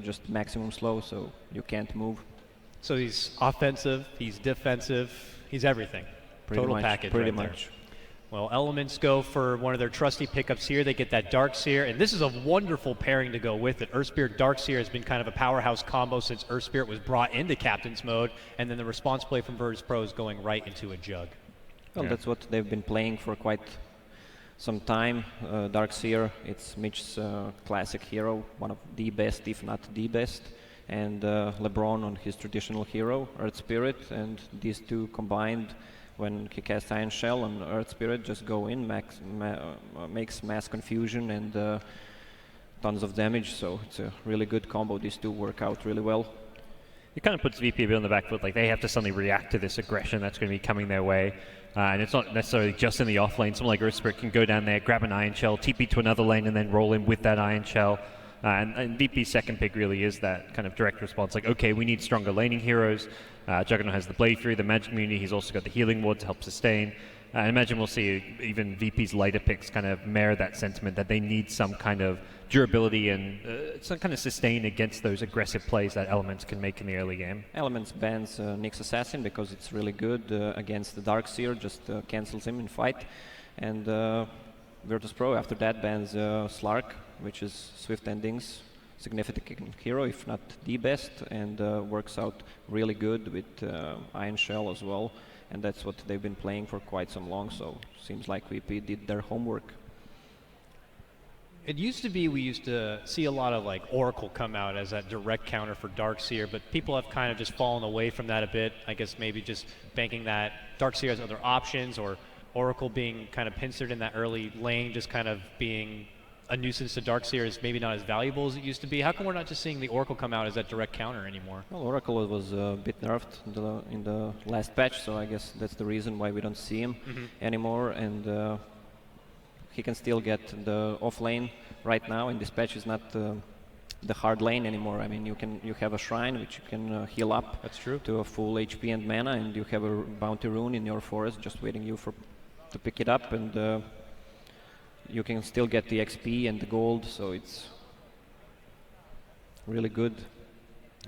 just maximum slow, so you can't move. So he's offensive, he's defensive, he's everything. Total package pretty right much. there. Well, Elements go for one of their trusty pickups here. They get that Darkseer, and this is a wonderful pairing to go with it. Earthspirit Darkseer has been kind of a powerhouse combo since Earthspirit was brought into Captain's Mode, and then the response play from Virtus Pro is going right into a jug. Well, that's what they've been playing for quite some time. Darkseer, it's Mitch's classic hero, one of the best, if not the best, and LeBron on his traditional hero, Earthspirit, and these two combined, when he casts Iron Shell on Earthspirit, just go in, makes mass confusion and tons of damage, so it's a really good combo. These two work out really well. It kind of puts VP a bit on the back foot, like they have to suddenly react to this aggression that's going to be coming their way. And it's not necessarily just in the off lane. Someone like Earthspirit can go down there, grab an Iron Shell, TP to another lane, and then roll in with that Iron Shell. And VP's second pick really is that kind of direct response, like, okay, we need stronger laning heroes. Juggernaut has the Blade Fury, the Magic Immunity, he's also got the Healing Ward to help sustain. I imagine we'll see even VP's later picks kind of mirror that sentiment that they need some kind of durability and some kind of sustain against those aggressive plays that Elements can make in the early game. Elements bans Nyx Assassin because it's really good against the Darkseer, just cancels him in fight. And Virtus Pro after that bans Slark, which is Swift Endings, significant hero, if not the best, and works out really good with Iron Shell as well. And that's what they've been playing for quite some long, so seems like VP did their homework. It used to be we used to see a lot of like Oracle come out as that direct counter for Darkseer, but people have kind of just fallen away from that a bit. I guess maybe just banking that Darkseer has other options, or Oracle being kind of pincered in that early lane, just kind of being a nuisance to Darkseer is maybe not as valuable as it used to be. How come we're not just seeing the Oracle come out as that direct counter anymore? Well, Oracle was a bit nerfed in the last patch, so I guess that's the reason why we don't see him anymore. And he can still get the off lane right now, and this patch is not the hard lane anymore. I mean, you have a shrine which you can heal up. That's true. To a full HP and mana, and you have a bounty rune in your forest just waiting you to pick it up, and you can still get the XP and the gold, so it's really good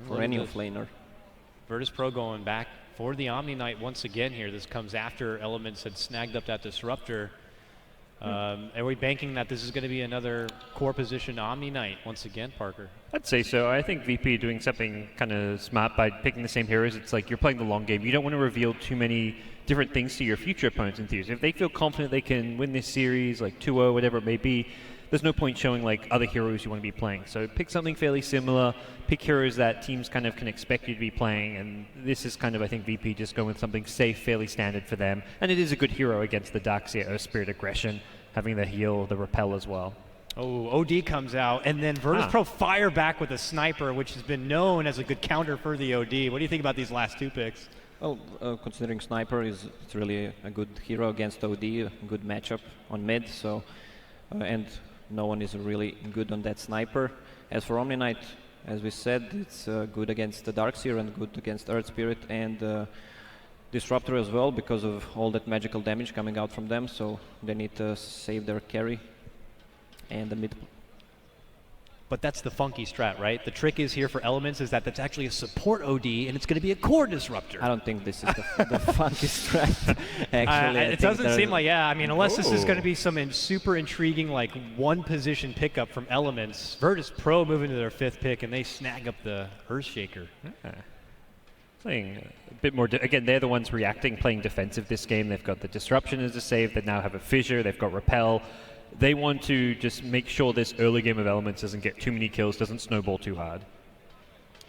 for any offlaner. Virtus Pro going back for the Omni Knight once again here. This comes after Elements had snagged up that Disruptor. Are we banking that this is going to be another core position Omni Knight once again, Parker? I'd say so. I think VP doing something kind of smart by picking the same heroes. It's like you're playing the long game. You don't want to reveal too many different things to your future opponents in theory. If they feel confident they can win this series, like 2-0, whatever it may be, there's no point showing like other heroes you want to be playing. So pick something fairly similar, pick heroes that teams kind of can expect you to be playing, and this is kind of, I think, VP just going with something safe, fairly standard for them. And it is a good hero against the Darkseer Earthspirit aggression, having the heal, the repel as well. Oh, OD comes out, and then Virtus Pro fire back with a sniper, which has been known as a good counter for the OD. What do you think about these last two picks? Well, considering Sniper it's really a good hero against OD, a good matchup on mid, so and no one is really good on that Sniper. As for Omni Knight, as we said, it's good against the Darkseer and good against Earthspirit and Disruptor as well, because of all that magical damage coming out from them, so they need to save their carry and the mid. But that's the funky strat, right? The trick is here for Elements is that that's actually a support OD, and it's going to be a core Disruptor. I don't think this is the funky strat, actually. It doesn't seem like, yeah, I mean, unless this is going to be some super intriguing, like, one-position pickup from Elements. Virtus Pro moving to their 5th pick, and they snag up the Earthshaker. Playing a bit more, again, they're the ones reacting, playing defensive this game. They've got the Disruption as a save, they now have a Fissure, they've got Repel. They want to just make sure this early game of Elements doesn't get too many kills, doesn't snowball too hard.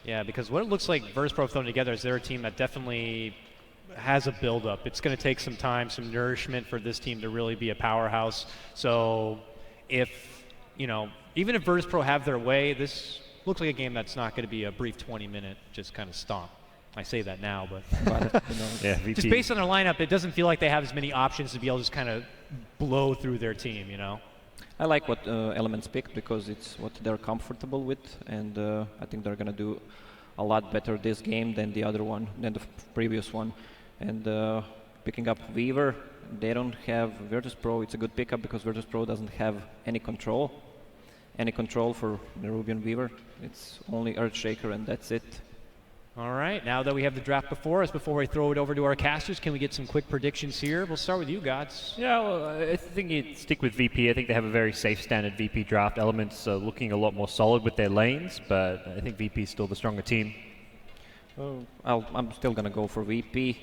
Yeah, because what it looks like Virtus Pro thrown together is they're a team that definitely has a build-up. It's going to take some time, some nourishment for this team to really be a powerhouse. So if, you know, even if Virtus Pro have their way, this looks like a game that's not going to be a brief 20-minute just kind of stomp. I say that now, but yeah, just based on their lineup, it doesn't feel like they have as many options to be able to just kind of blow through their team, you know? I like what Elements picked because it's what they're comfortable with, and I think they're going to do a lot better this game than the other one, than the previous one. And picking up Weaver, they don't have Virtus Pro. It's a good pickup because Virtus Pro doesn't have any control. any control for Nerubian Weaver. It's only Earthshaker and that's it. All right, now that we have the draft before us, before we throw it over to our casters, can we get some quick predictions here? We'll start with you, Gods. Yeah, well, I think you'd stick with VP. I think they have a very safe standard VP draft. Elements are looking a lot more solid with their lanes, but I think VP is still the stronger team. I'm still gonna go for VP.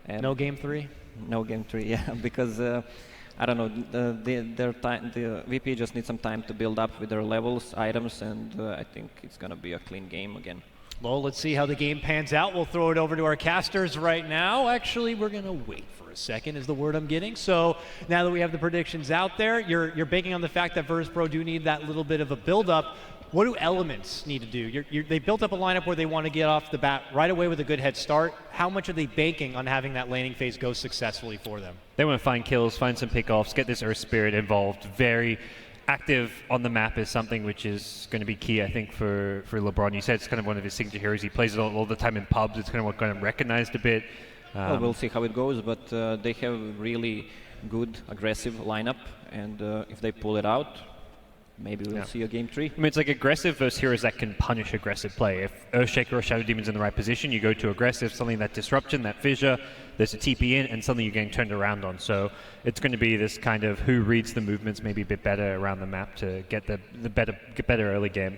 And No game 3? No game 3, yeah, because I don't know, the VP just needs some time to build up with their levels, items, and I think it's gonna be a clean game again. Well, let's see how the game pans out. We'll throw it over to our casters right now. Actually, we're going to wait for a second is the word I'm getting. So now that we have the predictions out there, you're banking on the fact that Virtus.pro do need that little bit of a build-up. What do Elements need to do? They built up a lineup where they want to get off the bat right away with a good head start. How much are they banking on having that laning phase go successfully for them? They want to find kills, find some pickoffs, get this Earth Spirit involved. Very active on the map is something which is going to be key, I think, for LeBron. You said it's kind of one of his signature heroes. He plays it all the time in pubs. It's kind of what got him recognized a bit. Well, we'll see how it goes, but they have a really good, aggressive lineup, and if they pull it out, maybe we'll see a game 3. I mean, it's like aggressive versus heroes that can punish aggressive play. If Earthshaker or Shadow Demon's in the right position, you go to aggressive, something that disruption, that fissure, there's a TP in, and suddenly you're getting turned around on. So it's going to be this kind of who reads the movements maybe a bit better around the map to get get better early game.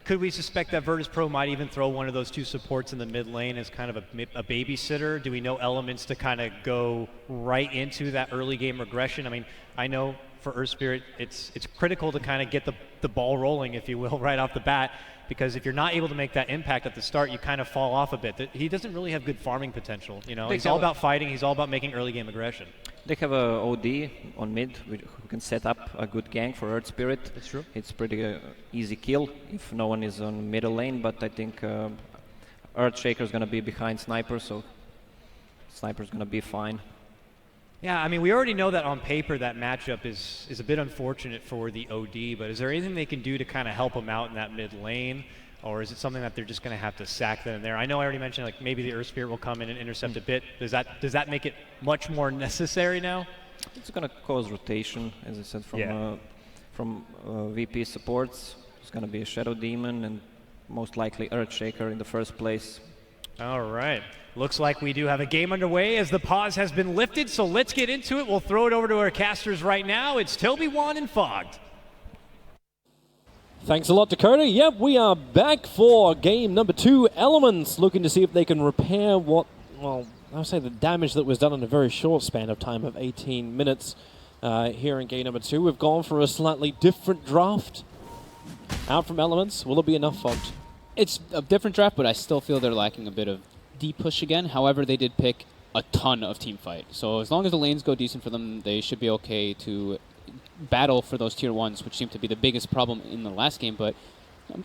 Could we suspect that Virtus.pro might even throw one of those two supports in the mid lane as kind of a babysitter? Do we know Elements to kind of go right into that early game regression? I mean, I know for Earth Spirit, it's critical to kind of get the ball rolling, if you will, right off the bat, because if you're not able to make that impact at the start, you kind of fall off a bit. He doesn't really have good farming potential. You know, he's all about fighting. He's all about making early game aggression. They have a OD on mid who can set up a good gank for Earth Spirit. That's true. It's pretty easy kill if no one is on middle lane, but I think Earthshaker is going to be behind Sniper, so Sniper's going to be fine. Yeah, I mean, we already know that on paper that matchup is a bit unfortunate for the OD, but is there anything they can do to kind of help them out in that mid lane? Or is it something that they're just going to have to sack them there? I know I already mentioned like maybe the Earth Spirit will come in and intercept a bit. Does that make it much more necessary now? It's going to cause rotation, as I said, from VP supports. It's going to be a Shadow Demon and most likely Earthshaker in the first place. All right. Looks like we do have a game underway as the pause has been lifted, so let's get into it. We'll throw it over to our casters right now. It's Toby, Juan, and Fogged. Thanks a lot, Dakota. Yep, we are back for game number 2. Elements looking to see if they can repair what, well, I'll say the damage that was done in a very short span of time of 18 minutes here in game number 2. We've gone for a slightly different draft. Out from Elements, will it be enough, Fogged? It's a different draft, but I still feel they're lacking a bit of deep push again. However, they did pick a ton of team fight. So as long as the lanes go decent for them, they should be okay to battle for those tier 1s, which seemed to be the biggest problem in the last game. But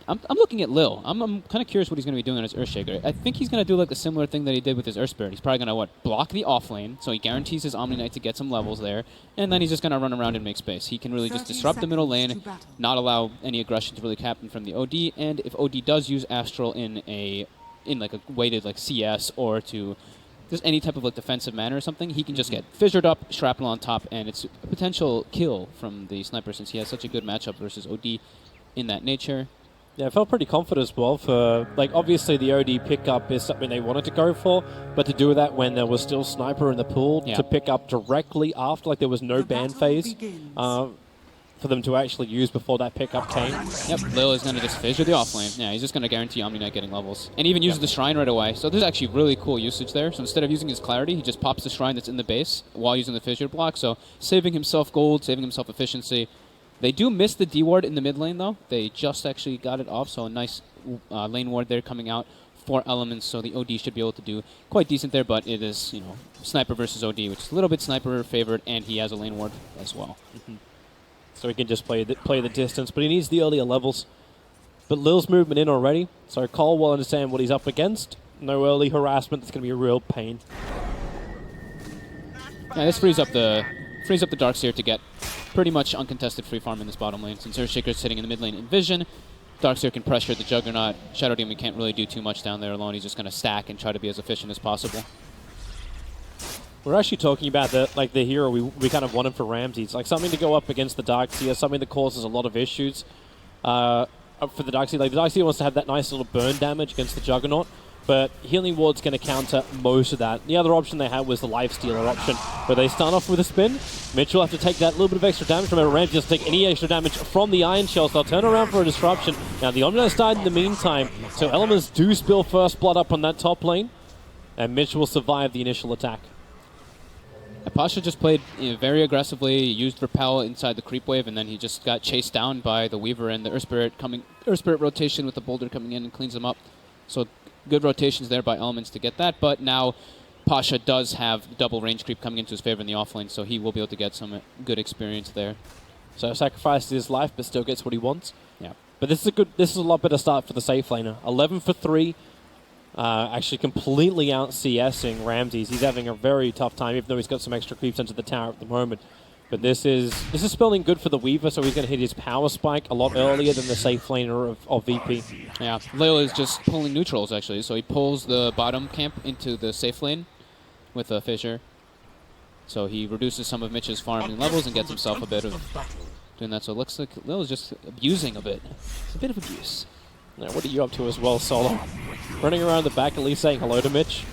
I'm looking at Lil. I'm kind of curious what he's going to be doing on his Earthshaker. I think he's going to do like a similar thing that he did with his Earth Spirit. He's probably going to, block the off lane, so he guarantees his Omni Knight to get some levels there, and then he's just going to run around and make space. He can really just disrupt the middle lane, not allow any aggression to really happen from the OD, and if OD does use Astral in a weighted like CS or to just any type of like defensive manner or something, he can just get fissured up, shrapnel on top, and it's a potential kill from the sniper since he has such a good matchup versus OD in that nature. Yeah, I felt pretty confident as well for, obviously the OD pickup is something they wanted to go for, but to do that when there was still Sniper in the pool, to pick up directly after, there was no ban phase for them to actually use before that pickup came. Yep, Lil is going to just fissure the offlane. Yeah, he's just going to guarantee Omni Knight getting levels. And even uses the Shrine right away. So there's actually really cool usage there. So instead of using his Clarity, he just pops the Shrine that's in the base while using the fissure block. So saving himself gold, saving himself efficiency. They do miss the D ward in the mid lane though. They just actually got it off, so a nice lane ward there coming out for Elements. So the OD should be able to do quite decent there, but it is, Sniper versus OD, which is a little bit Sniper favored, and he has a lane ward as well. So he can just play the distance, but he needs the earlier levels. But Lil's movement in already, so Cole will understand what he's up against. No early harassment, that's going to be a real pain. Yeah, this frees up the Darkseer to get pretty much uncontested free farm in this bottom lane. Since Earthshaker's sitting in the mid lane in vision, Darkseer can pressure the Juggernaut. Shadow Demon can't really do too much down there alone. He's just going to stack and try to be as efficient as possible. We're actually talking about the hero we kind of wanted for Ramsey. It's like something to go up against the Darkseer, something that causes a lot of issues. for the Darkseer. Like, the Darkseer wants to have that nice little burn damage against the Juggernaut, but Healing Ward's going to counter most of that. The other option they had was the Lifestealer option, where they start off with a spin. Mitch will have to take that little bit of extra damage. Remember, Ramsey doesn't take any extra damage from the Iron Shells. They'll turn around for a disruption. Now, the Omnight's died in the meantime, so Elements do spill first blood up on that top lane, and Mitch will survive the initial attack. Pasha just played very aggressively, used Repel inside the creep wave, and then he just got chased down by the Weaver and the Earth Spirit rotation with the Boulder coming in and cleans them up. So good rotations there by Elements to get that, but now Pasha does have double range creep coming into his favor in the offlane, so he will be able to get some good experience there. So sacrifices his life, but still gets what he wants. Yeah. But this is a lot better start for the safe laner. 11 for 3. Actually completely out CSing Ramses. He's having a very tough time, even though he's got some extra creeps into the tower at the moment. But this is spelling good for the Weaver, so he's going to hit his power spike a lot earlier than the safe laner of VP. Yeah, Lil is just pulling neutrals, actually. So he pulls the bottom camp into the safe lane with a Fissure. So he reduces some of Mitch's farming levels and gets himself a bit of doing that. So it looks like Lil is just abusing a bit. It's a bit of abuse. Now, what are you up to as well, Solo? Running around the back, at least saying hello to Mitch.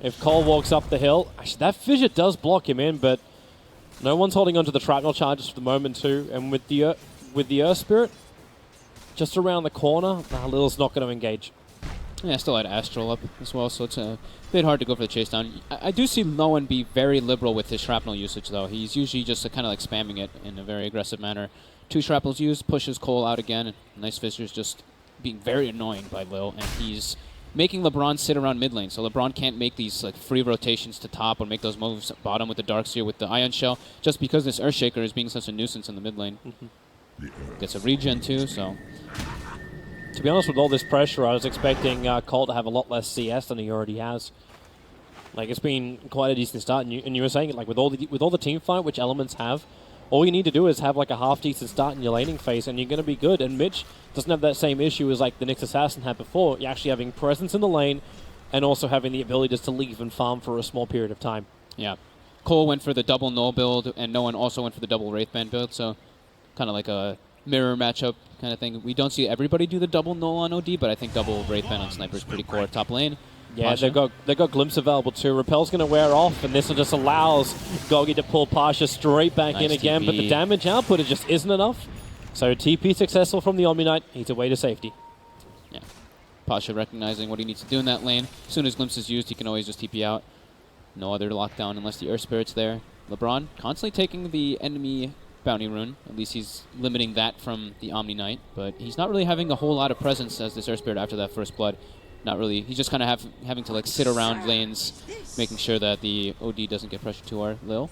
If Cole walks up the hill, actually that Fissure does block him in, but no one's holding onto the shrapnel charges for the moment too. And with the Earth Spirit just around the corner, Lil's not going to engage. Yeah, still had Astral up as well, so it's a bit hard to go for the chase down. I do see Lowen be very liberal with his shrapnel usage, though. He's usually just kind of like spamming it in a very aggressive manner. 2 shrapnels used, pushes Cole out again. Nice Fissure's just being very annoying by Lil, and he's making LeBron sit around mid lane, so LeBron can't make these like free rotations to top or make those moves at bottom with the Darkseer with the Ion Shell, just because this Earthshaker is being such a nuisance in the mid lane. Gets a regen too, so... To be honest, with all this pressure, I was expecting Cole to have a lot less CS than he already has. Like, it's been quite a decent start, and you were saying it, like, with all the team fight, which Elements have, all you need to do is have like a half-decent start in your laning phase, and you're going to be good. And Mitch doesn't have that same issue as like the Nyx Assassin had before. You're actually having presence in the lane, and also having the ability just to leave and farm for a small period of time. Yeah. Cole went for the double Null build, and no one also went for the double Wraithband build, so kind of like a mirror matchup kind of thing. We don't see everybody do the double Null on OD, but I think double Wraithband on Sniper is pretty core top lane. Yeah, Pasha. they've got Glimpse available too. Repel's going to wear off, and this will just allows Gogi to pull Pasha straight back in again, TP. but the damage output it just isn't enough. So TP successful from the Omni Knight. He's away to safety. Yeah. Pasha recognizing what he needs to do in that lane. As soon as Glimpse is used, he can always just TP out. No other lockdown unless the Earth Spirit's there. LeBron constantly taking the enemy bounty rune. At least he's limiting that from the Omni Knight, but he's not really having a whole lot of presence as this Earth Spirit after that first blood. Not really. He's just kind of having to like sit around lanes, making sure that the OD doesn't get pressure to our Lil.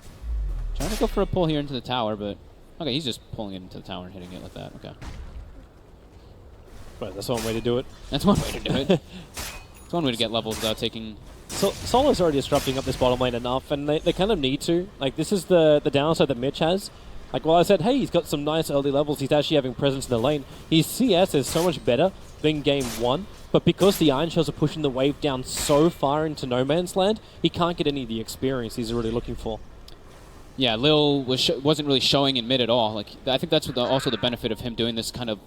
Trying to go for a pull here into the tower, but okay, he's just pulling it into the tower and hitting it like that. Okay. Well, that's one way to do it. That's one way to do it. It's one way to get levels without taking... So Solo's already disrupting up this bottom lane enough, and they kind of need to. Like, this is the downside that Mitch has. Like, while I said, hey, he's got some nice early levels, he's actually having presence in the lane. His CS is so much better than Game 1, but because the Iron Shells are pushing the wave down so far into no man's land, he can't get any of the experience he's really looking for. Yeah, Lil wasn't really showing in mid at all. Like, I think that's what also the benefit of him doing this kind of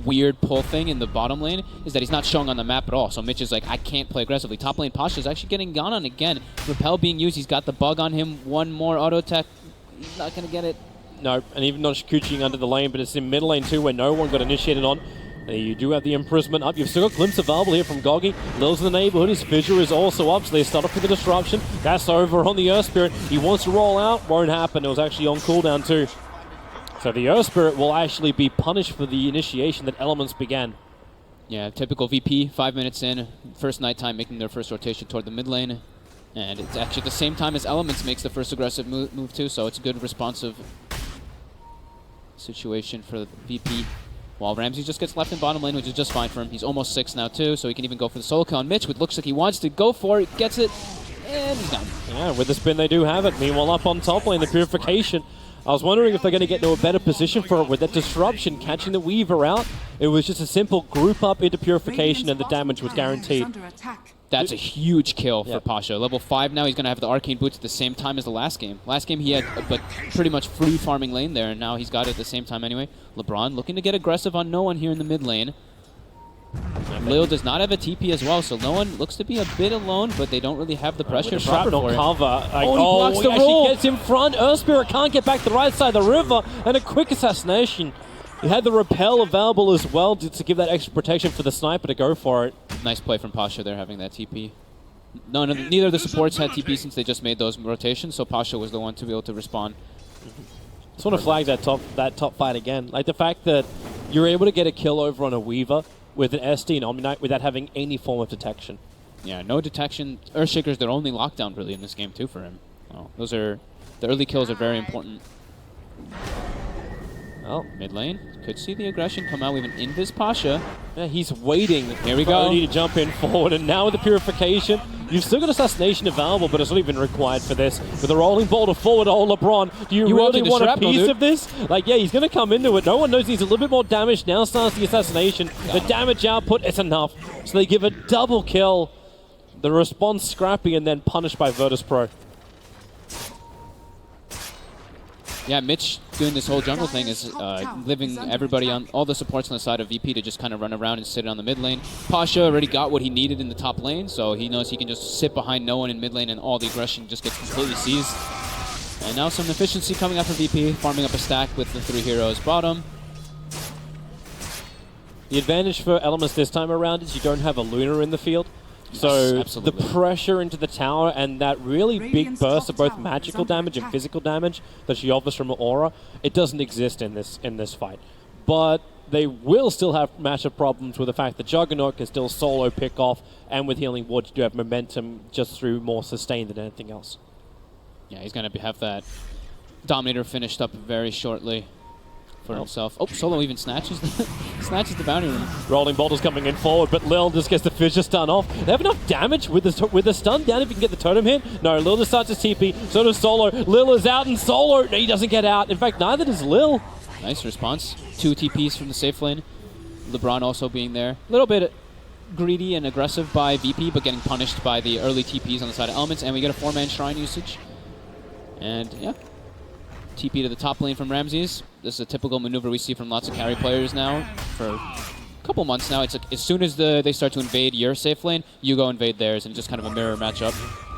weird pull thing in the bottom lane, is that he's not showing on the map at all. So Mitch is like, I can't play aggressively. Top lane Pasha is actually getting gone on again. Repel being used, he's got the bug on him. One more auto attack, he's not going to get it. No, and even not Shikuchiing under the lane, but it's in mid lane too, where no one got initiated on. You do have the imprisonment up. You've still got Glimpse available here from Gogi. Lil's in the neighborhood. His Fissure is also up, so they start off with the disruption. That's over on the Earth Spirit. He wants to roll out. Won't happen. It was actually on cooldown too. So the Earth Spirit will actually be punished for the initiation that Elements began. Yeah, typical VP, 5 minutes in. First nighttime making their first rotation toward the mid lane. And it's actually at the same time as Elements makes the first aggressive move too, so it's a good responsive situation for the VP. While Ramsey just gets left in bottom lane, which is just fine for him. He's almost 6 now too, so he can even go for the solo kill on Mitch, which looks like he wants to go for it, gets it, and he's done. Yeah, with the spin they do have it. Meanwhile, up on top lane, the Purification I was wondering if they're going to get into a better position for it with that disruption, catching the Weaver out. It was just a simple group up into Purification and the damage was guaranteed. That's a huge kill for Pasha. Level 5 now, he's going to have the Arcane Boots at the same time as the last game. Last game he had pretty much free farming lane there, and now he's got it at the same time anyway. LeBron looking to get aggressive on no one here in the mid lane. Lil does not have a TP as well, so no one looks to be a bit alone, but they don't really have the pressure proper for it. Cover. Like, he blocks the actually roll. gets in front. Earth Spirit can't get back to the right side of the river, and a quick assassination. He had the repel available as well to give that extra protection for the sniper to go for it. Nice play from Pasha there, having that TP. Neither of the supports had TP since they just made those rotations, so Pasha was the one to be able to respond. Just want to flag that top fight again. Like the fact that you're able to get a kill over on a Weaver with an SD and Omni-Knight without having any form of detection. Yeah, no detection. Earthshaker's their only lockdown really in this game too for him. Oh, those are the early kills are very important. Well, mid lane could see the aggression come out. We have an Invis Pasha. Yeah, he's waiting. Here we go. Odie to jump in forward, and now with the Purification, you've still got Assassination available, but it's not even required for this. With a rolling boulder forward, LeBron, do you really want a piece of this? Like, yeah, he's going to come into it. No one knows he's a little bit more damage. Now starts the Assassination. The damage output is enough. So they give a double kill. The response scrappy and then punished by Virtus Pro. Yeah, Mitch doing this whole jungle thing is living everybody on all the supports on the side of VP to just kind of run around and sit on the mid lane. Pasha already got what he needed in the top lane, so he knows he can just sit behind no one in mid lane and all the aggression just gets completely seized. And now some efficiency coming up for VP, farming up a stack with the 3 heroes bottom. The advantage for Elements this time around is you don't have a Luna in the field. So the pressure into the tower and that really big burst of both magical damage and physical damage that she offers from Aura, it doesn't exist in this fight. But they will still have matchup problems with the fact that Juggernaut can still solo pick off, and with Healing Ward you do have momentum just through more sustain than anything else. Yeah, he's going to have that Dominator finished up very shortly for himself. Oh, Solo even snatches the bounty room. Rolling Boulder's coming in forward, but Lil just gets the Fissure stun off. They have enough damage with the stun down if you can get the totem hit. No, Lil just starts his TP, so does Solo. Lil is out and Solo, no, he doesn't get out. In fact, neither does Lil. Nice response. 2 TPs from the safe lane. LeBron also being there. A little bit greedy and aggressive by VP, but getting punished by the early TPs on the side of Elements, and we get a 4-man Shrine usage. And yeah, TP to the top lane from Ramses. This is a typical maneuver we see from lots of carry players now for a couple months now. It's like as soon as they start to invade your safe lane, you go invade theirs, and just kind of a mirror matchup.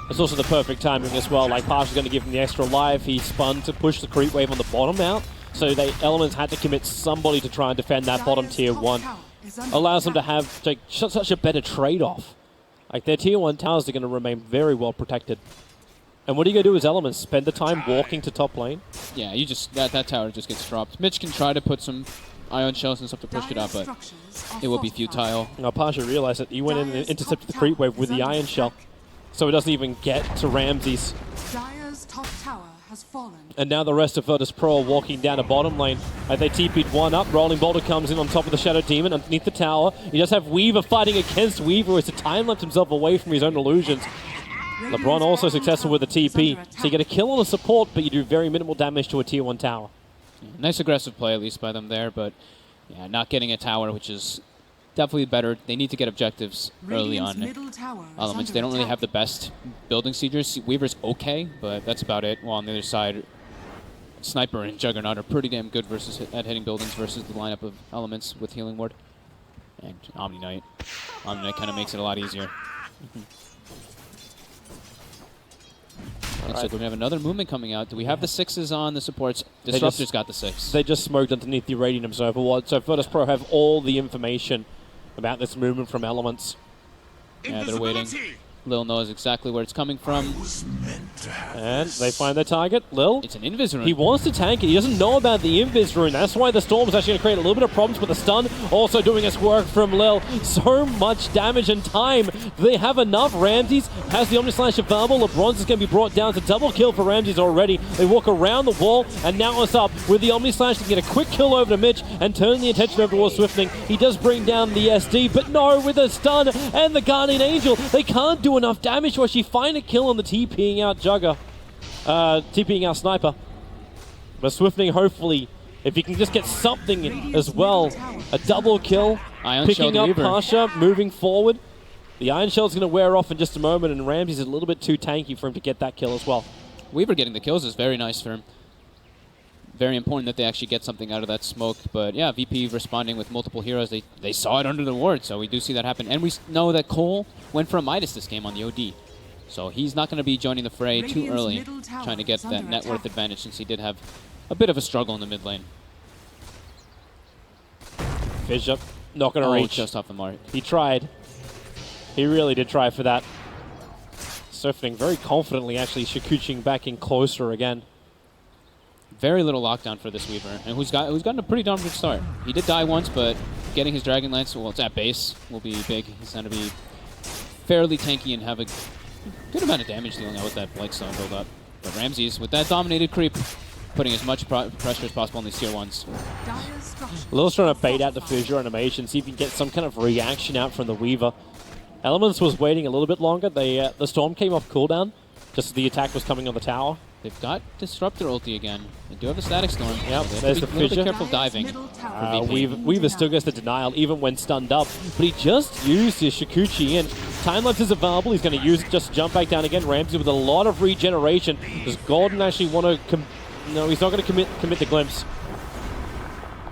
It's also the perfect timing as well. Like, Pasha's going to give him the extra life. He spun to push the creep wave on the bottom out, so Elements had to commit somebody to try and defend that bottom tier 1. Allows them to have such a better trade-off. Like, their tier 1 towers are going to remain very well protected. And what are you going to do as Elements? Spend the time walking to top lane? Yeah, you just that tower just gets dropped. Mitch can try to put some ion shells and stuff to push it out, but it will be futile. Now, Pasha realized that he went in and intercepted the creep wave with the ion shell, so it doesn't even get to Ramses. Dire's top tower has fallen. And now the rest of Virtus Pro are walking down a bottom lane. They TP'd one up. Rolling Boulder comes in on top of the Shadow Demon underneath the tower. He does have Weaver fighting against Weaver as the time-lapse himself away from his own illusions. LeBron also successful with a TP, so you get a kill on a support, but you do very minimal damage to a tier 1 tower. Yeah, nice aggressive play at least by them there, but yeah, not getting a tower, which is definitely better. They need to get objectives early on. Elements, they don't really have the best building siegers. Weaver's okay, but that's about it. While on the other side, Sniper and Juggernaut are pretty damn good at hitting buildings versus the lineup of Elements with Healing Ward. And Omni-Knight. Omni-Knight kind of makes it a lot easier. Looks like we're going to have another movement coming out. Do we have the 6s on the supports? Disruptor's got the 6. They just smoked underneath the Irradiant Observer Ward, so Virtus Pro have all the information about this movement from Elements. Yeah, they're waiting. Lil knows exactly where it's coming from. And they find their target, Lil. It's an Invis rune. He wants to tank it. He doesn't know about the Invis rune. That's why the Storm is actually going to create a little bit of problems with the stun. Also doing its work from Lil. So much damage and time. Do they have enough? Ramses has the Omni Slash available. LeBron's is going to be brought down. It's a double kill for Ramses already. They walk around the wall, and now it's up with the Omni Slash to get a quick kill over to Mitch and turn the attention over towards Swiftling. He does bring down the SD, but no, with a stun and the Guardian Angel, they can't do enough damage to actually find a kill on the TPing out Jugger. TPing out Sniper. But Swiftning, hopefully, if he can just get something as well, a double kill, Ion picking Shell up Reaver. Pasha, moving forward. The Iron Shell's going to wear off in just a moment, and Ramsey's a little bit too tanky for him to get that kill as well. Weaver getting the kills is very nice for him. Very important that they actually get something out of that smoke. But yeah, VP responding with multiple heroes. They saw it under the ward, so we do see that happen. And we know that Cole went for a Midas this game on the OD. So he's not going to be joining the fray too early, trying to get that net worth advantage since he did have a bit of a struggle in the mid lane. Fissure, not going to reach. Just off the mark. He tried. He really did try for that. Swiftning very confidently actually Shikuching back in closer again. Very little lockdown for this Weaver, and who's gotten a pretty darn good start. He did die once, but getting his Dragon Lance, well, it's at base, will be big. He's going to be fairly tanky and have a good amount of damage dealing out with that Blightstone build up. But Ramses, with that dominated creep, putting as much pressure as possible on these tier 1s. Lil's trying to bait out the Fissure animation, see if he can get some kind of reaction out from the Weaver. Elements was waiting a little bit longer. The Storm came off cooldown, just as the attack was coming on the tower. They've got Disruptor ulti again. They do have a Static Storm. Yep, So there's the be a little Fissure. bit careful diving. for VP. Weaver still gets the denial even when stunned up, but he just used his Shikuchi in. Time lapse is available. He's going to use it just to jump back down again. Ramsey with a lot of regeneration. Does Gordon actually want to no, he's not going to commit the glimpse.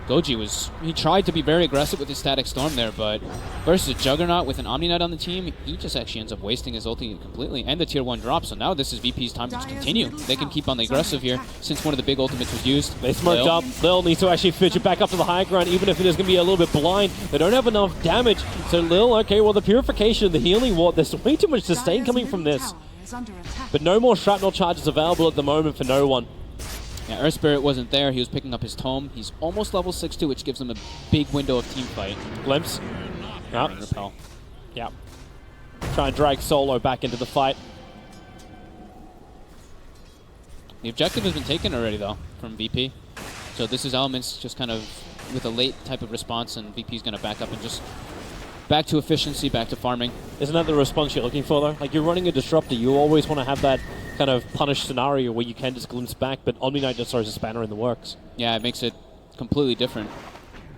Goji he tried to be very aggressive with his Static Storm there, but versus a Juggernaut with an Omni Knight on the team, he just actually ends up wasting his ulti completely, and the tier 1 drop. So now this is VP's time to continue. They can keep on the aggressive here since one of the big ultimates was used. They smoked up. Lil needs to actually fidget back up to the high ground, even if it is going to be a little bit blind. They don't have enough damage. So Lil, okay, well, the purification, the healing ward, there's way too much sustain coming from this. But no more shrapnel charges available at the moment for no one. Yeah, Earth Spirit wasn't there. He was picking up his Tome. He's almost level 6-2, which gives him a big window of team fight. Glimpse. Yep. Repel. Yep. Try and drag Solo back into the fight. The objective has been taken already, though, from VP. So this is Elements just kind of with a late type of response, and VP's going to back up and just back to efficiency, back to farming. Isn't that the response you're looking for, though? Like, you're running a Disruptor, you always want to have that kind of punish scenario where you can just glimpse back, but Omni Knight just throws a spanner in the works. Yeah, it makes it completely different.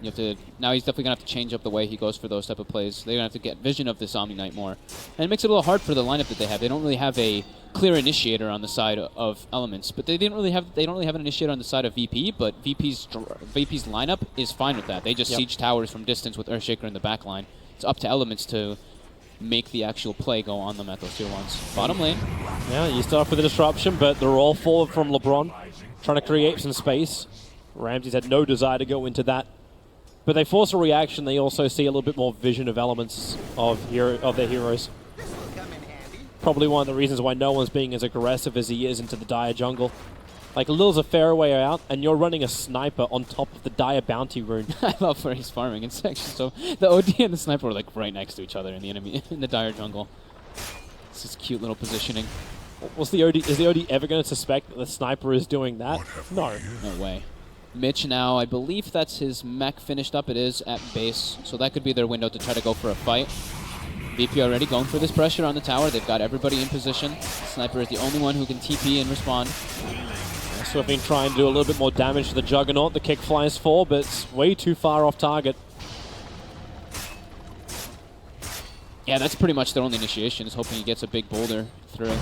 You have to now he's definitely gonna have to change up the way he goes for those type of plays. They're gonna have to get vision of this Omni Knight more, and it makes it a little hard for the lineup that they have. They don't really have a clear initiator on the side of Elements, but they don't really have an initiator on the side of VP. But VP's lineup is fine with that. They just siege towers from distance with Earthshaker in the back line. It's up to Elements to make the actual play go on them at those tier 1s. Bottom lane. Yeah, you start with the disruption, but they're all forward from LeBron, trying to create some space. Ramsey's had no desire to go into that. But they force a reaction. They also see a little bit more vision of Elements of their heroes. Probably one of the reasons why no one's being as aggressive as he is into the Dire jungle. Like, Lil's a fair way out, and you're running a sniper on top of the Dire bounty rune. I love where he's farming. It's actually so the OD and the sniper are like right next to each other in the enemy in the Dire jungle. This is cute little positioning. Is the OD ever going to suspect that the sniper is doing that? No. No way. Mitch now, I believe that's his mech finished up. It is at base, so that could be their window to try to go for a fight. VP already going for this pressure on the tower. They've got everybody in position. Sniper is the only one who can TP and respond. Swiftning trying to do a little bit more damage to the Juggernaut. The kick flies for, but it's way too far off target. Yeah, that's pretty much their only initiation, is hoping he gets a big boulder through.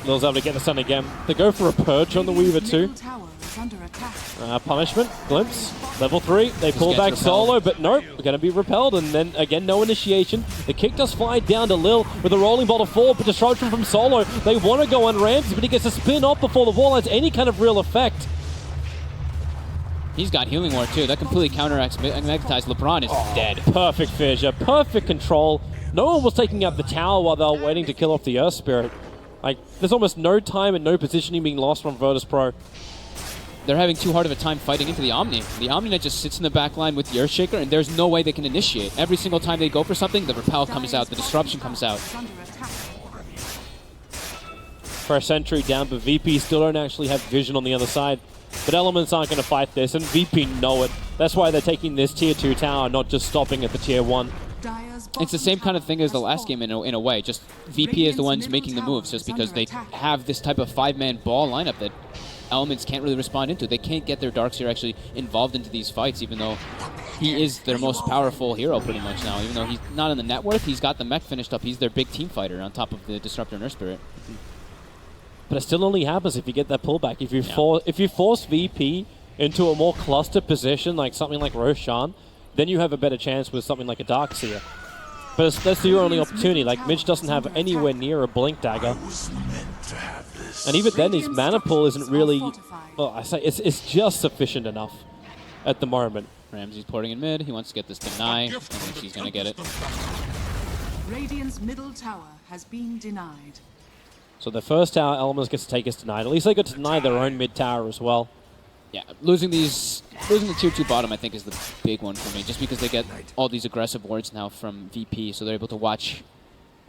Lil's able to get the stun again. They go for a purge on the Weaver too. Punishment, glimpse, level 3. They pull back Solo, but nope, we're going to be repelled. And then again, no initiation. The kick does fly down to Lil with a rolling bolt of 4, but disruption from Solo. They want to go on Ramsey, but he gets a spin off before the wall has any kind of real effect. He's got Healing Ward too. That completely counteracts Magnetize. LeBron is dead. Perfect fissure, perfect control. No one was taking out the tower while they were waiting to kill off the Earth Spirit. Like, there's almost no time and no positioning being lost from Virtus Pro. They're having too hard of a time fighting into the Omni. The Omni Knight just sits in the back line with the Earthshaker, and there's no way they can initiate. Every single time they go for something, the Repel comes out, the Disruption comes out. Fresh Sentry down, but VP still don't actually have vision on the other side. But Elements aren't going to fight this, and VP know it. That's why they're taking this tier 2 tower, not just stopping at the tier 1. It's the same kind of thing as the last game in a way. Just VP is the ones making the moves, just because they have this type of 5-man ball lineup that Elements can't really respond into. They can't get their Darkseer actually involved into these fights, even though he is their most powerful hero pretty much now. Even though he's not in the net worth, he's got the mech finished up. He's their big team fighter on top of the Disruptor and Earth Spirit. But it still only happens if you get that pullback. If you force VP into a more clustered position, like something like Roshan, then you have a better chance with something like a Darkseer. But that's your only opportunity. Like, Midge doesn't have anywhere near a Blink Dagger. And even then, his mana pool isn't really... Well, I say it's just sufficient enough at the moment. Ramsey's porting in mid. He wants to get this deny, and then she's going to get it. Radiant's middle tower has been denied. So the first tower Elements gets to take is denied. At least they got to deny their own mid tower as well. Yeah, losing the tier 2 bottom I think is the big one for me, just because they get all these aggressive wards now from VP, so they're able to watch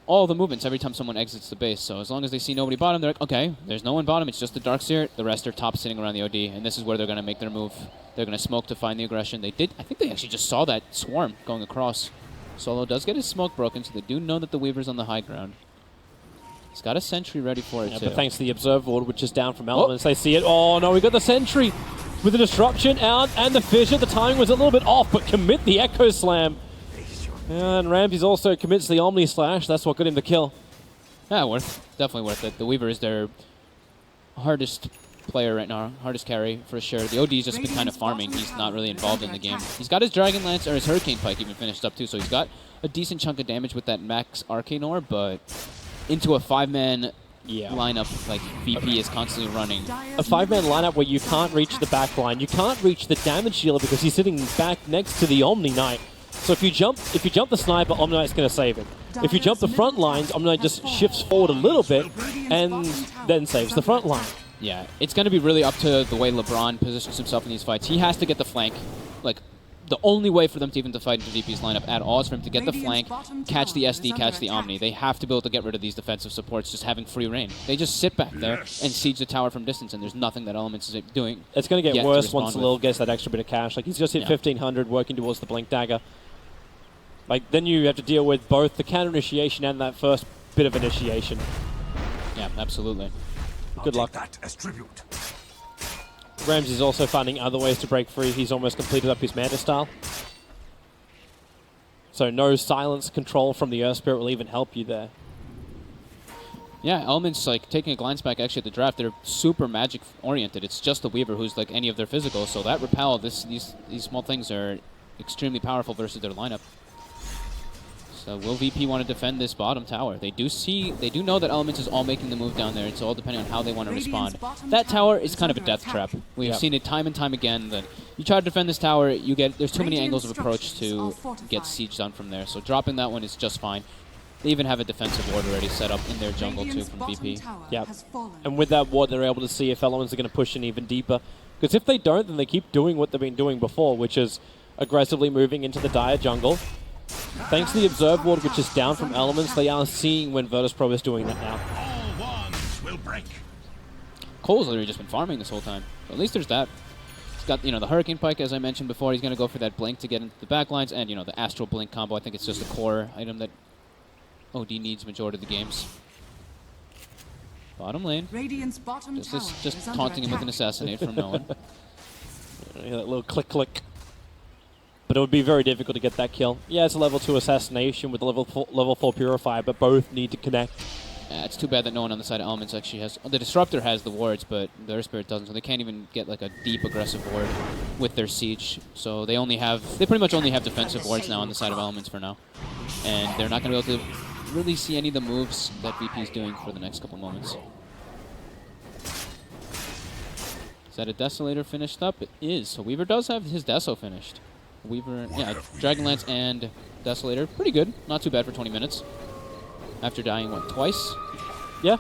all the movements every time someone exits the base. So as long as they see nobody bottom, they're like, okay, there's no one bottom, it's just the Darkseer. The rest are top sitting around the OD, and this is where they're going to make their move. They're going to smoke to find the aggression. I think they actually just saw that swarm going across. Solo does get his smoke broken, so they do know that the Weaver's on the high ground. He's got a sentry ready for it, too. But thanks to the Observe Ward, which is down from Elements, they see it. Oh, no, we got the sentry with the disruption out and the fissure. The timing was a little bit off, but commit the Echo Slam. And Ramsey's also commits the Omni Slash. That's what got him the kill. Yeah, definitely worth it. The Weaver is their hardest player right now, hardest carry for sure. The OD's just been kind of farming. He's not really involved in the game. He's got his Dragon Lance, or his Hurricane Pike even finished up too, so he's got a decent chunk of damage with that max Arcane Orb, but into a 5-man lineup like VP is constantly running. A 5-man lineup where you can't reach the back line, you can't reach the damage dealer because he's sitting back next to the Omni Knight. So if you jump the sniper, Omni Knight's going to save him. If you jump the front lines, Omni Knight just shifts forward a little bit and then saves the front line. Yeah, it's going to be really up to the way LeBron positions himself in these fights. He has to get the flank. Like, the only way for them to even to fight into VP's lineup at all is for him to get the flank, catch the SD, catch the Omni. They have to be able to get rid of these defensive supports just having free reign. They just sit back there and siege the tower from distance, and there's nothing that Elements is doing. It's going to get worse once Lil gets that extra bit of cash. Like, he's just hit 1,500 working towards the Blink Dagger. Like, then you have to deal with both the counter initiation and that first bit of initiation. Yeah, absolutely. Good luck. That as tribute. Ramsey's also finding other ways to break free. He's almost completed up his Manta style. So no silence control from the Earth Spirit will even help you there. Yeah, Elements, like, taking a glance back actually at the draft, they're super magic-oriented. It's just the Weaver who's like any of their physicals, so that repel, these small things are extremely powerful versus their lineup. So will VP want to defend this bottom tower? They do know that Elements is all making the move down there. It's all depending on how they want to respond. That tower is kind of a death trap. We've seen it time and time again that you try to defend this tower, there's too many angles of approach to get siege done from there. So dropping that one is just fine. They even have a defensive ward already set up in their jungle too from VP. Yeah, and with that ward, they're able to see if Elements are going to push in even deeper. Because if they don't, then they keep doing what they've been doing before, which is aggressively moving into the Dire jungle. Thanks to the Observe Ward, which is down from Elements, they are seeing when Virtus.pro is doing that now. All wands will break. Cole's literally just been farming this whole time. So at least there's that. He's got, the Hurricane Pike, as I mentioned before. He's going to go for that Blink to get into the backlines, and, the Astral Blink combo. I think it's just a core item that OD needs majority of the games. Bottom lane. Radiant's bottom tower Just is taunting him with an attack. assassinate from no one. That little click. But it would be very difficult to get that kill. Yeah, it's a level 2 assassination with a level 4 purifier, but both need to connect. Yeah, it's too bad that no one on the side of Elements actually has... The Disruptor has the wards, but the Earth Spirit doesn't, so they can't even get like a deep aggressive ward with their siege. So they pretty much only have defensive wards now on the side of Elements for now. And they're not going to be able to really see any of the moves that VP is doing for the next couple moments. Is that a Desolator finished up? It is. So Weaver does have his Deso finished. Weaver, yeah, Dragonlance and Desolator. Pretty good. Not too bad for 20 minutes. After dying, what, twice? Yeah.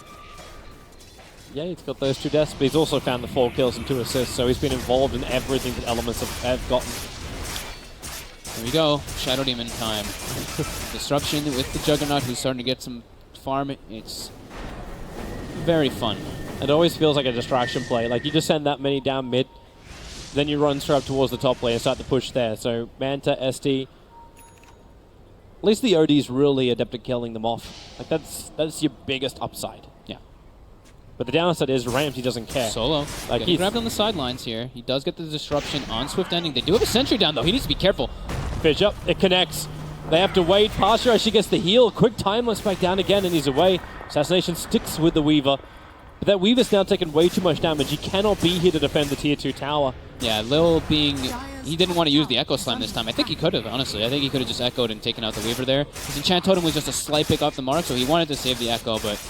Yeah, he's got those 2 deaths, but he's also found the 4 kills and 2 assists, so he's been involved in everything that Elements have gotten. Here we go. Shadow Demon time. Disruption with the Juggernaut, who's starting to get some farm. It's very fun. It always feels like a distraction play. Like, you just send that many down mid, then you run straight up towards the top lane and start to push there. So Manta, SD, at least the OD's really adept at killing them off. Like, that's your biggest upside. Yeah. But the downside is Ramsey doesn't care. Solo. Like Getting grabbed on the sidelines here. He does get the disruption on Swift ending. They do have a sentry down, though. He needs to be careful. Fish up. It connects. They have to wait. Pasha actually gets the heal. Quick timeless back down again, and he's away. Assassination sticks with the Weaver. But that Weaver's now taken way too much damage. He cannot be here to defend the tier 2 tower. Yeah, Lil being... He didn't want to use the Echo Slam this time. I think he could have, honestly. I think he could have just echoed and taken out the Weaver there. His Enchant Totem was just a slight pick off the mark, so he wanted to save the Echo, but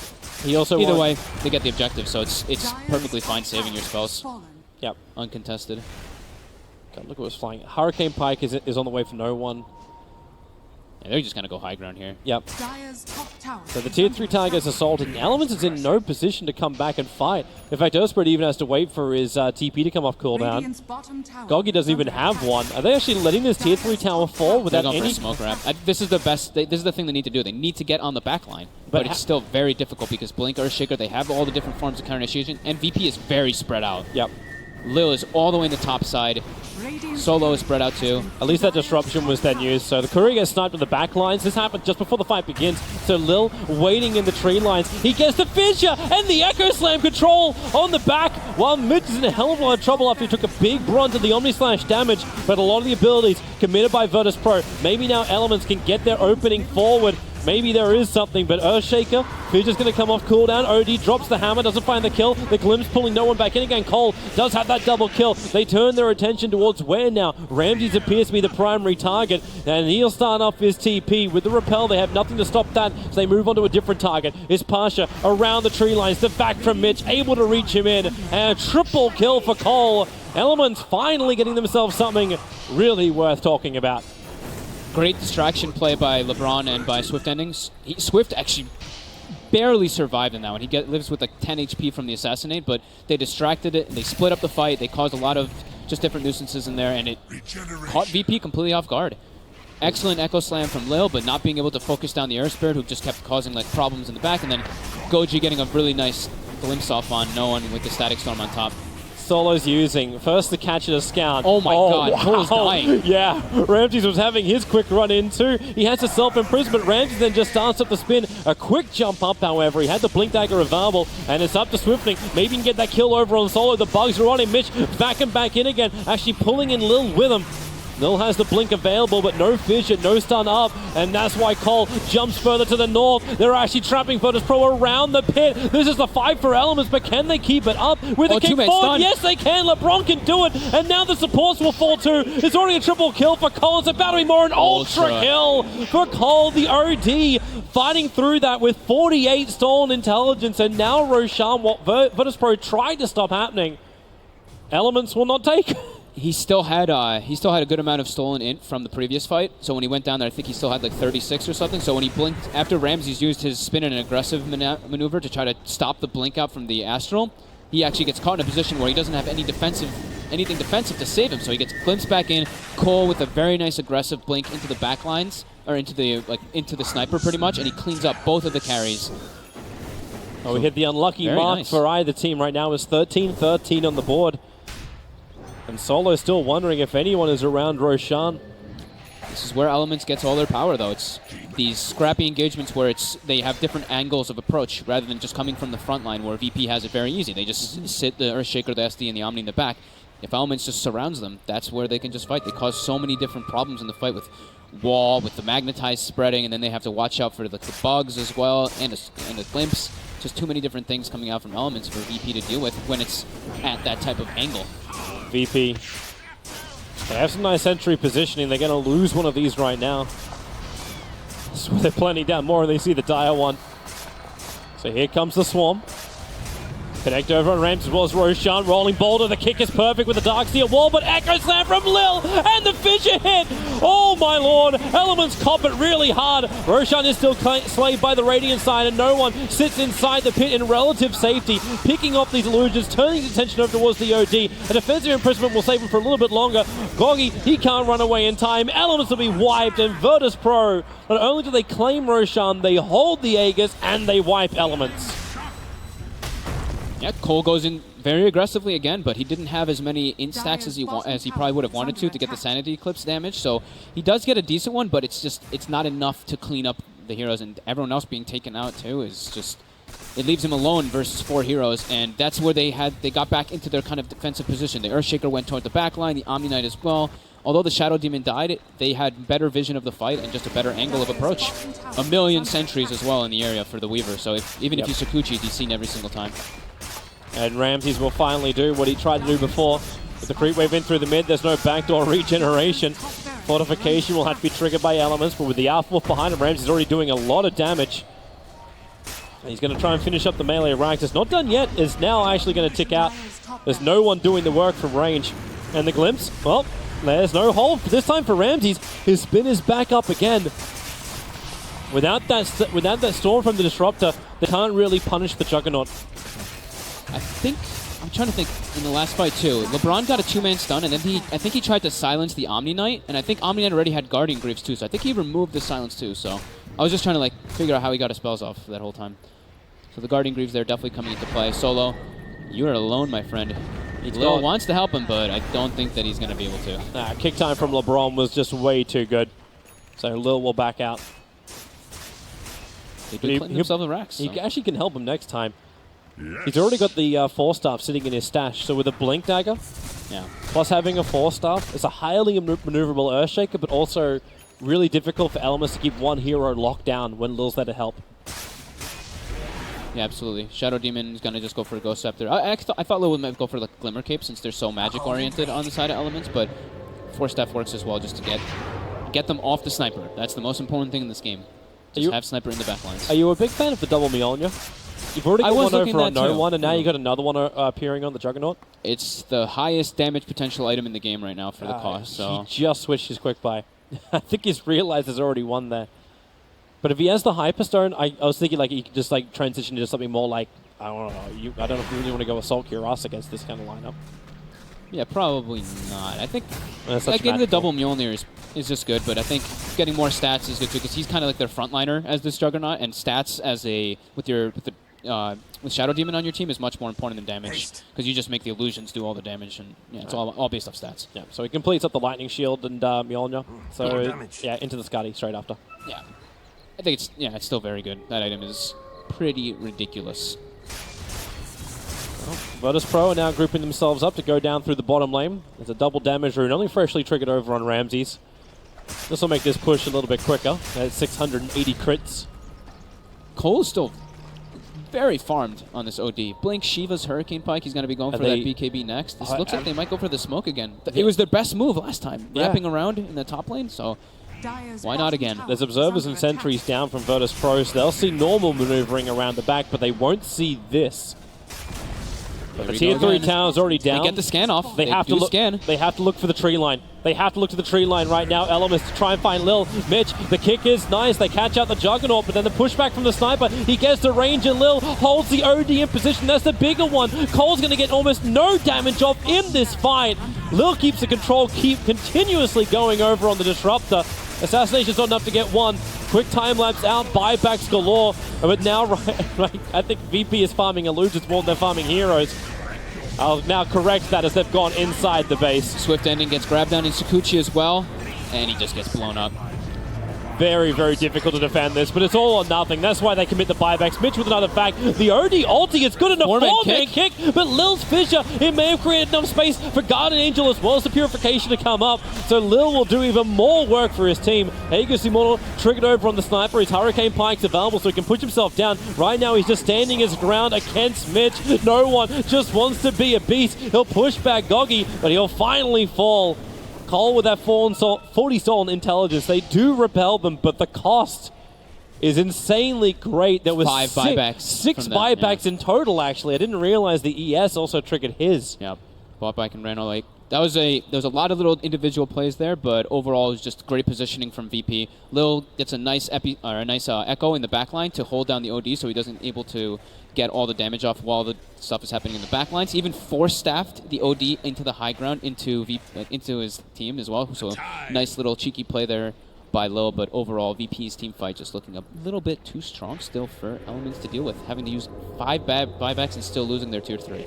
he also either way, they get the objective, so it's perfectly fine saving your spells. Yep. Uncontested. God, look at what's flying. Hurricane Pike is on the way for no one. Yeah, they're just going to go high ground here. Yep. So the tier 3 tower gets assaulted, and Elements is in no position to come back and fight. In fact, Earthspread even has to wait for his TP to come off cooldown. Goggy doesn't even have one. Are they actually letting this tier 3 tower fall without going any... for a smoke grab. This is the best. This is the thing they need to do. They need to get on the back line. But it's still very difficult because Blink, Earthshaker, they have all the different forms of counter initiation, and VP is very spread out. Yep. Lil is all the way in the top side. Solo is spread out too. At least that disruption was then used. So the Courier gets sniped with the back lines. This happened just before the fight begins. So Lil waiting in the tree lines. He gets the Fissure and the Echo Slam control on the back. While Mitch is in a hell of a lot of trouble after he took a big brunt of the Omni Slash damage. But a lot of the abilities committed by Virtus Pro. Maybe now Elements can get their opening forward. Maybe there is something, but Earthshaker, Fissure's going to come off cooldown. OD drops the hammer, doesn't find the kill. The Glimpse pulling no one back in again. Cole does have that double kill. They turn their attention towards where now? Ramses appears to be the primary target, and he'll start off his TP. With the repel, they have nothing to stop that, so they move on to a different target. It's Pasha around the tree lines. The back from Mitch, able to reach him in. And a triple kill for Cole. Elements finally getting themselves something really worth talking about. Great distraction play by LeBron and by Swift endings. Swift actually barely survived in that one. He lives with like 10 HP from the Assassinate, but they distracted it, they split up the fight, they caused a lot of just different nuisances in there, and it caught VP completely off guard. Excellent Echo Slam from Lil, but not being able to focus down the Air Spirit, who just kept causing like problems in the back, and then Goji getting a really nice glimpse off on no one with the Static Storm on top. Solo's using. First the catch at a scout. Oh my god, wow. Cole's dying. Yeah, Ramses was having his quick run in too. He has to self-imprison, but Ramses then just starts up the spin. A quick jump up, however. He had the Blink Dagger available, and it's up to Swiftling. Maybe he can get that kill over on Solo. The bugs are on him. Mitch back and back in again, actually pulling in Lil with him. Lil has the blink available, but no Fissure, no stun up, and that's why Cole jumps further to the north. They're actually trapping Virtus Pro around the pit. This is the fight for Elements, but can they keep it up with a kick forward? Stun. Yes, they can. LeBron can do it, and now the supports will fall too. It's already a triple kill for Cole. It's about to be more an ultra kill for Cole. The OD fighting through that with 48 stolen intelligence, and now Roshan, what Virtus Pro tried to stop happening, Elements will not take. He still had a good amount of stolen int from the previous fight. So when he went down there, I think he still had like 36 or something. So when he blinked, after Ramses used his spin and an aggressive maneuver to try to stop the blink out from the Astral, he actually gets caught in a position where he doesn't have anything defensive to save him. So he gets glimpsed back in. Cole with a very nice aggressive blink into the back lines, or into the sniper pretty much, and he cleans up both of the carries. Oh, we hit the unlucky mark for either team right now. Is 13-13 on the board. And Solo is still wondering if anyone is around Roshan. This is where Elements gets all their power, though. It's these scrappy engagements where they have different angles of approach rather than just coming from the front line where VP has it very easy. They just sit the Earthshaker, the SD, and the Omni in the back. If Elements just surrounds them, that's where they can just fight. They cause so many different problems in the fight with wall, with the magnetized spreading, and then they have to watch out for the bugs as well, and the glimpse. Just too many different things coming out from Elements for VP to deal with when it's at that type of angle. VP. They have some nice entry positioning. They're going to lose one of these right now. So they're planning down more and they see the dire one. So here comes the Swarm. Connect over on Ramps as well as Roshan. Rolling boulder. The kick is perfect with the Darksteel wall, but Echo Slam from Lil and the Fissure hit. Oh my lord. Elements cop it really hard. Roshan is still slayed by the Radiant side, and no one sits inside the pit in relative safety, picking off these illusions, turning his attention over towards the OD. A defensive imprisonment will save him for a little bit longer. Goggy, he can't run away in time. Elements will be wiped, and Virtus Pro, not only do they claim Roshan, they hold the Aegis and they wipe Elements. Yeah, Cole goes in very aggressively again, but he didn't have as many int stacks as he probably would have wanted to get the Sanity Eclipse damage. So he does get a decent one, but it's not enough to clean up the heroes, and everyone else being taken out too is just it leaves him alone versus 4 heroes, and that's where they got back into their kind of defensive position. The Earthshaker went toward the back line, the Omni Knight as well. Although the Shadow Demon died, they had better vision of the fight and just a better angle of approach. A million sentries as well in the area for the Weaver, so even if you Sakuchi, he's seen every single time. And Ramses will finally do what he tried to do before. With the creep wave in through the mid, there's no backdoor regeneration. Fortification will have to be triggered by elements, but with the Alpha Wolf behind him, Ramses is already doing a lot of damage. And he's going to try and finish up the melee ranks. It's not done yet, is now actually going to tick out. There's no one doing the work from range. And the glimpse, well, there's no hold. This time for Ramses, his spin is back up again. Without that storm from the Disruptor, they can't really punish the Juggernaut. I'm trying to think in the last fight too. LeBron got a 2-man stun, and then I think he tried to silence the Omni Knight, and I think Omni Knight already had Guardian Greaves too, so I think he removed the silence too. So I was just trying to like figure out how he got his spells off that whole time. So the Guardian Greaves there definitely coming into play. Solo, you are alone, my friend. Lil wants to help him, but I don't think that he's going to be able to. Kick time from LeBron was just way too good. So Lil will back out. They do clean themselves the racks. He actually can help him next time. Yes. He's already got the 4-staff sitting in his stash, so with a Blink Dagger, plus having a 4-staff, it's a highly maneuverable Earthshaker, but also really difficult for Elements to keep one hero locked down when Lil's there to help. Yeah, absolutely. Shadow Demon is going to just go for a Ghost Scepter. I thought Lil might go for like Glimmer Cape since they're so magic-oriented on the side of Elements, but 4-staff works as well just to get them off the Sniper. That's the most important thing in this game. Just have Sniper in the backlines. Are you a big fan of the double Mjolnir? You've already got one over on no one, and now you got another one appearing on the Juggernaut. It's the highest damage potential item in the game right now for the cost. So he just switched his quick buy. I think he's realized there's already one there. But if he has the Hyperstone, I was thinking like he could just like transition into something more like, I don't know, I don't know if you really want to go Assault Cuirass against this kind of lineup. Yeah, probably not. I think like getting the double Mjolnir is just good, but I think getting more stats is good too because he's kind of like their frontliner as this Juggernaut, and stats as with Shadow Demon on your team is much more important than damage because you just make the illusions do all the damage, and it's all based off stats. Yeah, so he completes up the Lightning Shield and Mjolnir. So yeah, into the Scotty straight after. Yeah, I think it's still very good. That item is pretty ridiculous. Well, Virtus Pro are now grouping themselves up to go down through the bottom lane. There's a double damage rune, only freshly triggered over on Ramses. This will make this push a little bit quicker at 680 crits. Cole's still very farmed on this OD. Blink Shiva's Hurricane Pike. He's going to be going for that BKB next. This looks like they might go for the smoke again. It was their best move last time, wrapping around in the top lane, so why not again? There's observers and sentries down from Virtus Pro, so they'll see normal maneuvering around the back, but they won't see this. But the tier 3 tower's already down. They get the scan off. They have to look. They have to look for the tree line. They have to look to the tree line right now. Elements to try and find Lil. Mitch, the kick is nice. They catch out the Juggernaut, but then the pushback from the Sniper. He gets the range, and Lil holds the OD in position. That's the bigger one. Cole's going to get almost no damage off in this fight. Lil keeps the control, continuously going over on the Disruptor. Assassination's not enough to get one. Quick time lapse out, buybacks galore. But now, I think VP is farming illusions more than they're farming heroes. I'll now correct that as they've gone inside the base. Swift Ending gets grabbed down in Sakuchi as well, and he just gets blown up. Very, very difficult to defend this, but it's all or nothing. That's why they commit the buybacks. Mitch with another fact. The OD ulti is good enough. Four-man kick, but Lil's fissure, it may have created enough space for Guardian Angel as well as the Purification to come up. So Lil will do even more work for his team. Aegis Immortal triggered over on the Sniper. His Hurricane Pike's available so he can push himself down. Right now he's just standing his ground against Mitch. No one just wants to be a beast. He'll push back Goggy, but he'll finally fall. Cole with that 40 soul and intelligence, they do repel them, but the cost is insanely great. There was six buybacks in total, actually. I didn't realize the ES also triggered his. Yep, bought back and ran all like there was a lot of little individual plays there, but overall it was just great positioning from VP. Lil gets a nice echo in the backline to hold down the OD, so he doesn't able to get all the damage off while the stuff is happening in the backlines. Even force-staffed the OD into the high ground into his team as well. So nice little cheeky play there by Lil, but overall VP's team fight just looking a little bit too strong still for Elements to deal with, having to use 5 buybacks and still losing their tier 3.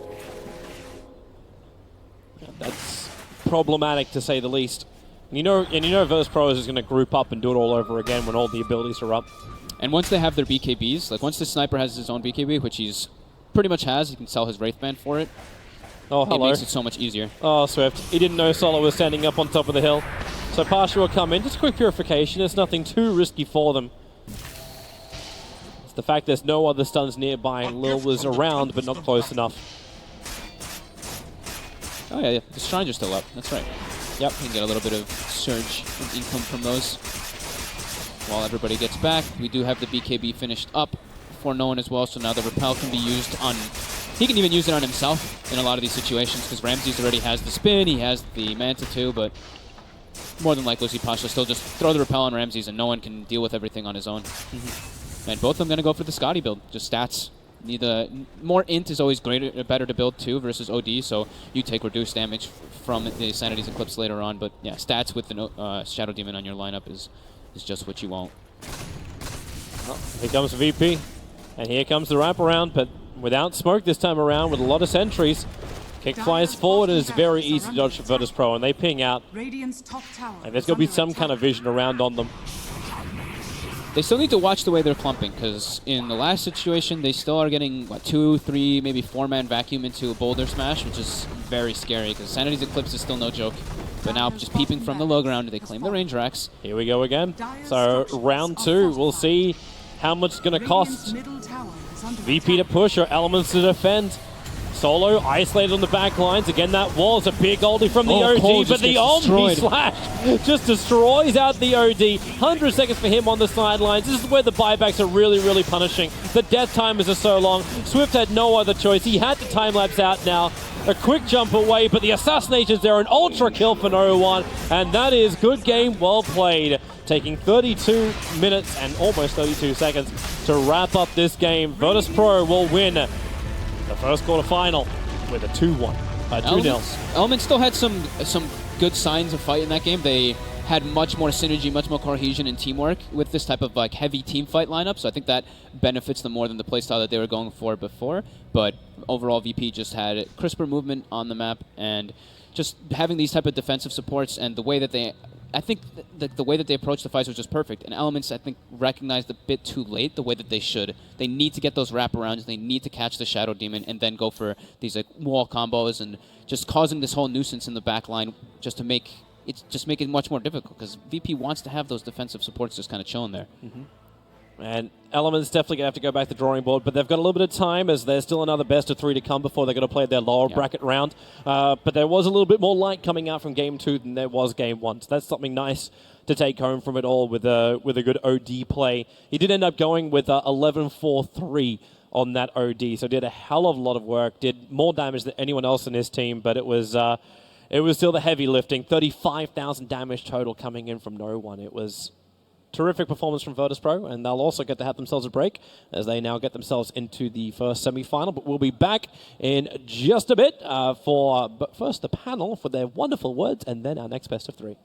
Yeah, that's problematic to say the least. You know Virtus Pro is going to group up and do it all over again when all the abilities are up. And once they have their BKBs, like once the sniper has his own BKB, which he's pretty much has, he can sell his Wraith Band for it. Oh, hello. It makes it so much easier. Oh, Swift. He didn't know Solo was standing up on top of the hill. So Pasha will come in. Just a quick purification. It's nothing too risky for them. It's the fact there's no other stuns nearby. Lil was around, but not close enough. Oh, yeah. The Shrines are still up. That's right. Yep. You can get a little bit of surge in income from those. While everybody gets back, we do have the BKB finished up for no one as well, so now the Repel can be used on... He can even use it on himself in a lot of these situations, because Ramses already has the spin, he has the Manta too, but more than likely, Pasha still just throw the Repel on Ramses and no one can deal with everything on his own. And both of them going to go for the Scotty build, just stats. More int is always better to build too versus OD, so you take reduced damage from the Sanity's Eclipse later on, but yeah, stats with the Shadow Demon on your lineup is just what you want. Well, here comes VP, and here comes the wraparound, but without smoke this time around, with a lot of sentries. Kick flies forward, and it's very easy to dodge for Virtus Pro, and they ping out. Radiant's top tower And there's going to be some kind of vision around on them. They still need to watch the way they're clumping, because in the last situation, they still are getting, what, 2, 3, maybe 4-man vacuum into a boulder smash, which is very scary, because Sanity's Eclipse is still no joke. But now, just peeping from the low ground, they claim the range racks. Here we go again. So, round 2, we'll see how much it's going to cost VP to push or Elements to defend. Solo isolated on the back lines. Again, that was a big oldie from the OD, but the Omni Slash just destroys out the OD. 100 seconds for him on the sidelines. This is where the buybacks are really, really punishing. The death timers are so long. Swift had no other choice. He had to time-lapse out now. A quick jump away, but the assassinations there, an ultra kill for no one, and that is good game, well played. Taking 32 minutes and almost 32 seconds to wrap up this game. Virtus Pro will win the first quarterfinal with a 2-1. 2-0. Elements still had some good signs of fight in that game. They had much more synergy, much more cohesion and teamwork with this type of like heavy team fight lineup. So I think that benefits them more than the playstyle that they were going for before. But overall, VP just had crisper movement on the map, and just having these type of defensive supports and the way that they... I think the way that they approached the fights was just perfect. And Elements, I think, recognized a bit too late the way that they should. They need to get those wraparounds. They need to catch the Shadow Demon and then go for these like wall combos and just causing this whole nuisance in the back line just to make it much more difficult, because VP wants to have those defensive supports just kind of chilling there. And Elements definitely going to have to go back to the drawing board, but they've got a little bit of time as there's still another best of 3 to come before they're going to play their lower bracket round. But there was a little bit more light coming out from Game 2 than there was Game 1. So that's something nice to take home from it all with a good OD play. He did end up going with 11-4-3 on that OD, so did a hell of a lot of work, did more damage than anyone else in his team, but it was still the heavy lifting. 35,000 damage total coming in from no one. It was... terrific performance from Virtus Pro, and they'll also get to have themselves a break as they now get themselves into the first semi-final. But we'll be back in just a bit but first the panel for their wonderful words, and then our next best of 3.